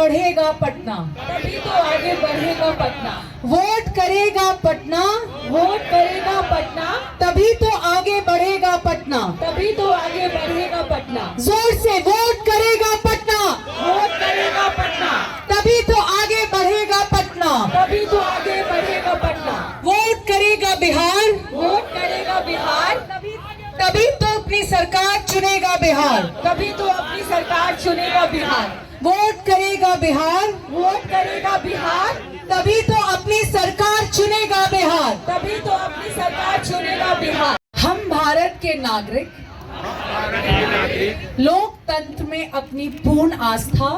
बढ़ेगा पटना, तभी तो आगे बढ़ेगा पटना। वोट करेगा पटना, वोट करेगा पटना, तभी तो आगे बढ़ेगा पटना। तभी तो आगे बढ़ेगा पटना। जोर से वोट करेगा पटना, वोट करेगा पटना, तभी तो आगे बढ़ेगा पटना। तभी तो आगे बढ़ेगा पटना। वोट करेगा बिहार, वोट करेगा बिहार, तभी तो अपनी सरकार चुनेगा बिहार। तभी तो अपनी सरकार चुनेगा बिहार। वोट करेगा बिहार, वोट करेगा बिहार, तभी तो अपनी सरकार चुनेगा बिहार। तभी तो अपनी सरकार चुनेगा बिहार। हम भारत के नागरिक लोकतंत्र में अपनी पूर्ण आस्था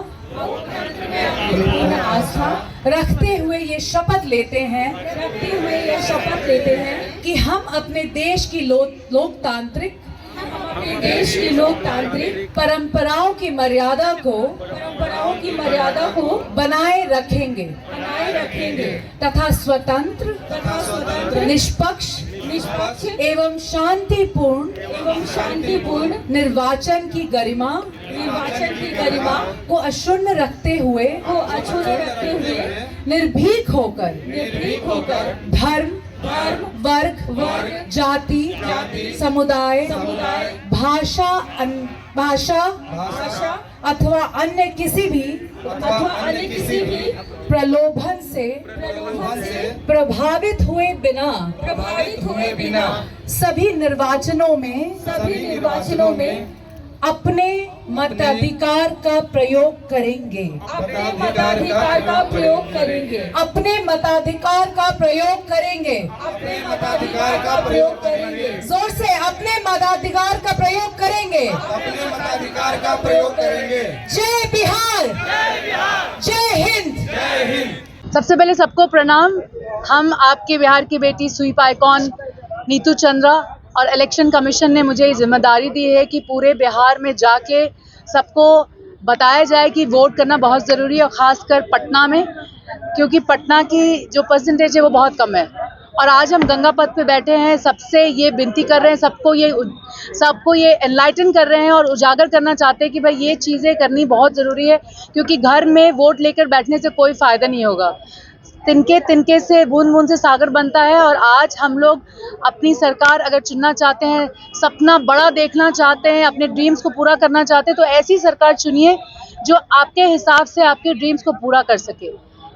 रखते हुए ये शपथ लेते हैं कि हम अपने देश की लोकतांत्रिक परंपराओं की मर्यादा को बनाए रखेंगे तथा स्वतंत्र निष्पक्ष एवं शांतिपूर्ण निर्वाचन की गरिमा को अक्षुण्ण रखते हुए निर्भीक होकर धर्म, वर्ग, जाति, समुदाय, भाषा अथवा अन्य किसी भी प्रलोभन से प्रभावित हुए बिना सभी निर्वाचनों में अपने मताधिकार का प्रयोग करेंगे। अपने मताधिकार का प्रयोग करेंगे। जोर से अपने मताधिकार का प्रयोग करेंगे। जय बिहार, जय हिंद। सबसे पहले सबको प्रणाम। हम आपके बिहार की बेटी स्वीप आइकॉन नीतू चंद्रा और इलेक्शन कमीशन ने मुझे जिम्मेदारी दी है कि पूरे बिहार में जाके सबको बताया जाए कि वोट करना बहुत ज़रूरी है, और ख़ासकर पटना में, क्योंकि पटना की जो परसेंटेज है वो बहुत कम है। और आज हम गंगा पथ पे बैठे हैं, सबसे ये विनती कर रहे हैं, सबको ये एनलाइटन कर रहे हैं और उजागर करना चाहते हैं कि भाई ये चीज़ें करनी बहुत ज़रूरी है, क्योंकि घर में वोट लेकर बैठने से कोई फ़ायदा नहीं होगा। तिनके से बूंद से सागर बनता है। और आज हम लोग अपनी सरकार अगर चुनना चाहते हैं, सपना बड़ा देखना चाहते हैं, अपने ड्रीम्स को पूरा करना चाहते हैं, तो ऐसी सरकार चुनिए जो आपके हिसाब से आपके ड्रीम्स को पूरा कर सके।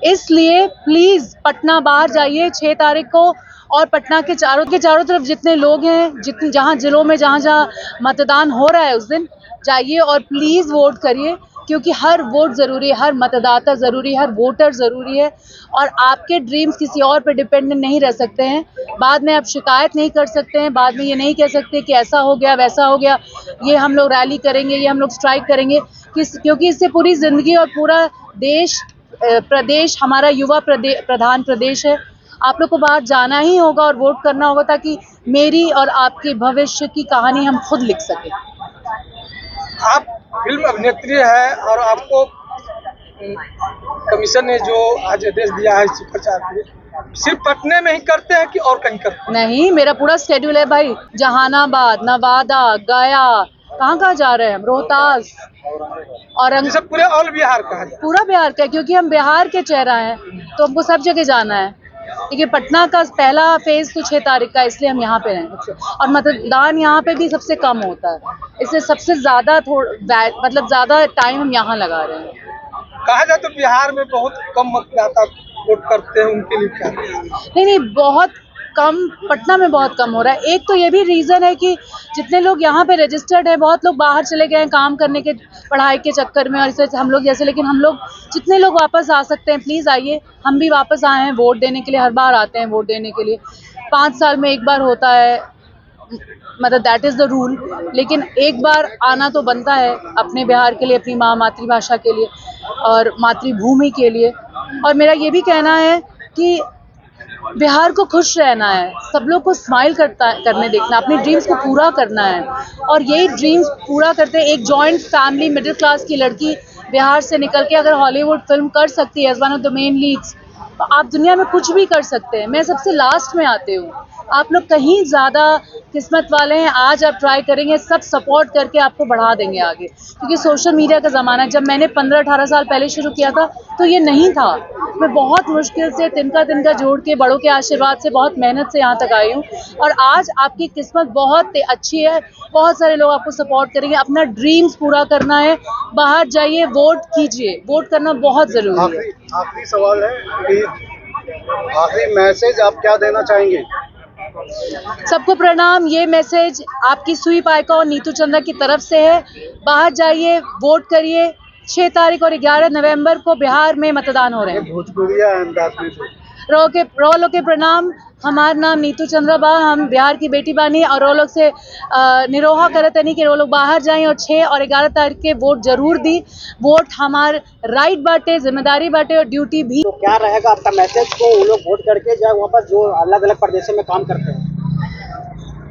इसलिए प्लीज़ पटना बाहर जाइए 6 तारीख को, और पटना के चारों तरफ जितने लोग हैं, जहाँ जिलों में जहाँ मतदान हो रहा है उस दिन जाइए और प्लीज़ वोट करिए, क्योंकि हर वोट ज़रूरी है, हर मतदाता ज़रूरी है, हर वोटर ज़रूरी है। और आपके ड्रीम्स किसी और पे डिपेंडेंट नहीं रह सकते हैं। बाद में आप शिकायत नहीं कर सकते हैं, बाद में ये नहीं कह सकते कि ऐसा हो गया वैसा हो गया, ये हम लोग रैली करेंगे, ये हम लोग स्ट्राइक करेंगे, क्योंकि इससे पूरी ज़िंदगी और पूरा प्रदेश हमारा युवा प्रधान प्रदेश है। आप लोग को बाहर जाना ही होगा और वोट करना होगा, ताकि मेरी और आपके भविष्य की कहानी हम खुद लिख सकें। आप फिल्म अभिनेत्री है और आपको कमीशन ने जो आज आदेश दिया है सुपर चार्ज, सिर्फ पटने में ही करते हैं कि और कहीं करते हैं? नहीं, मेरा पूरा शेड्यूल है भाई। जहानाबाद, नवादा, गया, कहाँ जा रहे हैं हम, रोहतास, औरंगाबाद, पूरे ऑल बिहार का है। पूरा बिहार का, क्योंकि हम बिहार के चेहरा हैं तो हमको सब जगह जाना है। देखिए, पटना का पहला फेज तो 6 तारीख का, इसलिए हम यहाँ पे हैं। और मतदान यहाँ पे भी सबसे कम होता है, इसलिए सबसे ज़्यादा ज़्यादा टाइम हम यहाँ लगा रहे हैं। कहा जाए तो बिहार में बहुत कम मतदाता वोट करते हैं, उनके लिए क्या? नहीं, बहुत कम, पटना में बहुत कम हो रहा है। एक तो ये भी रीज़न है कि जितने लोग यहाँ पे रजिस्टर्ड हैं, बहुत लोग बाहर चले गए हैं काम करने के, पढ़ाई के चक्कर में, और इसे हम लोग जैसे, लेकिन हम लोग जितने लोग वापस आ सकते हैं प्लीज़ आइए। हम भी वापस आए हैं वोट देने के लिए, हर बार आते हैं वोट देने के लिए, 5 साल में एक बार होता है, मतलब दैट इज़ द रूल। लेकिन एक बार आना तो बनता है अपने बिहार के लिए, अपनी मातृभाषा के लिए और मातृभूमि के लिए। और मेरा ये भी कहना है कि बिहार को खुश रहना है, सब लोग को स्माइल करने देखना, अपने ड्रीम्स को पूरा करना है। और यही ड्रीम्स पूरा करते एक जॉइंट फैमिली मिडिल क्लास की लड़की बिहार से निकल के अगर हॉलीवुड फिल्म कर सकती है as one of the main leads, तो आप दुनिया में कुछ भी कर सकते हैं। मैं सबसे लास्ट में आती हूँ, आप लोग कहीं ज़्यादा किस्मत वाले हैं, आज आप ट्राई करेंगे, सब सपोर्ट करके आपको बढ़ा देंगे आगे, क्योंकि सोशल मीडिया का ज़माना है। जब मैंने 15-18 साल पहले शुरू किया था तो ये नहीं था। मैं बहुत मुश्किल से तिनका जोड़ के, बड़ों के आशीर्वाद से, बहुत मेहनत से यहाँ तक आई हूँ, और आज आपकी किस्मत बहुत अच्छी है। बहुत सारे लोग आपको सपोर्ट करेंगे। अपना ड्रीम्स पूरा करना है, बाहर जाइए, वोट कीजिए, वोट करना बहुत ज़रूरी है। आखिरी सवाल है कि आखिरी मैसेज आप क्या देना चाहेंगे? सबको प्रणाम। ये मैसेज आपकी स्वीप आइकॉन नीतू चंद्रा की तरफ से है। बाहर जाइए, वोट करिए। 6 तारीख और 11 नवंबर को बिहार में मतदान हो रहे हैं। भोजपुरिया अंदाज में रोलो के प्रणाम। हमार नाम नीतू चंद्रा बा, हम बिहार की बेटी बानी, और वो लोग से निरोहा करतनी कि वो लोग बाहर जाएं और 6 और 11 तारीख के वोट जरूर दी। वोट हमार राइट बाटे, जिम्मेदारी बाटे और ड्यूटी भी। तो क्या रहेगा आपका मैसेज को वो लोग वोट करके जाए वहाँ पर जो अलग अलग प्रदेशों में काम करते हैं?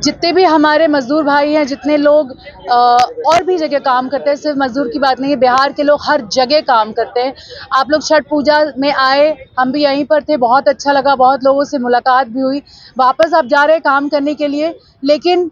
जितने भी हमारे मजदूर भाई हैं, जितने लोग और भी जगह काम करते हैं, सिर्फ मजदूर की बात नहीं है, बिहार के लोग हर जगह काम करते हैं। आप लोग छठ पूजा में आए, हम भी यहीं पर थे, बहुत अच्छा लगा, बहुत लोगों से मुलाकात भी हुई। वापस आप जा रहे हैं काम करने के लिए, लेकिन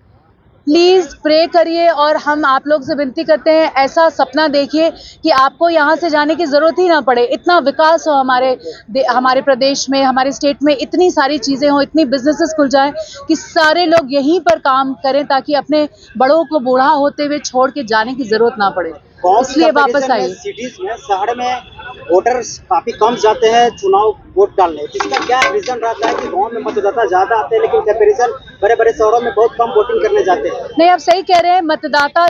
प्लीज़ प्रे करिए, और हम आप लोग से विनती करते हैं, ऐसा सपना देखिए कि आपको यहाँ से जाने की ज़रूरत ही ना पड़े। इतना विकास हो हमारे प्रदेश में, हमारे स्टेट में, इतनी सारी चीज़ें हों, इतनी बिजनेसेस खुल जाएं कि सारे लोग यहीं पर काम करें, ताकि अपने बड़ों को बूढ़ा होते हुए छोड़ के जाने की ज़रूरत ना पड़े। इसलिए वापस आइए। सिटीज में, शहर में वोटर्स काफी कम जाते हैं चुनाव वोट डालने। इसका क्या रीजन रहता है कि गांव में मतदाता ज्यादा आते हैं, लेकिन कंपैरिजन बड़े बड़े शहरों में बहुत कम वोटिंग करने जाते हैं? नहीं, आप सही कह रहे हैं। मतदाता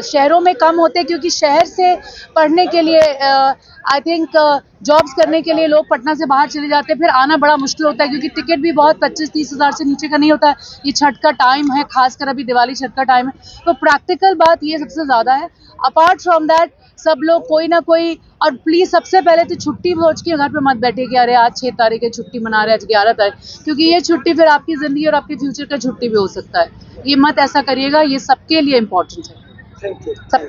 शहरों में कम होते हैं, क्योंकि शहर से पढ़ने के लिए, आई थिंक जॉब्स करने के लिए लोग पटना से बाहर चले जाते हैं। फिर आना बड़ा मुश्किल होता है, क्योंकि टिकट भी बहुत 25-30 हज़ार से नीचे का नहीं होता है। ये छठ का टाइम है, खासकर अभी दिवाली छठ का टाइम है, तो प्रैक्टिकल बात ये सबसे ज़्यादा है। अपार्ट फ्रॉम दैट, सब लोग कोई ना कोई, और प्लीज़ सबसे पहले तो छुट्टी सोच के घर पे मत बैठिए कि अरे आज 6 तारीख है, छुट्टी मना रहे हैं, आज 11 तारीख, क्योंकि ये छुट्टी फिर आपकी ज़िंदगी और आपके फ्यूचर का छुट्टी भी हो सकता है। ये मत ऐसा करिएगा, ये सबके लिए इम्पोर्टेंट है। Thank you.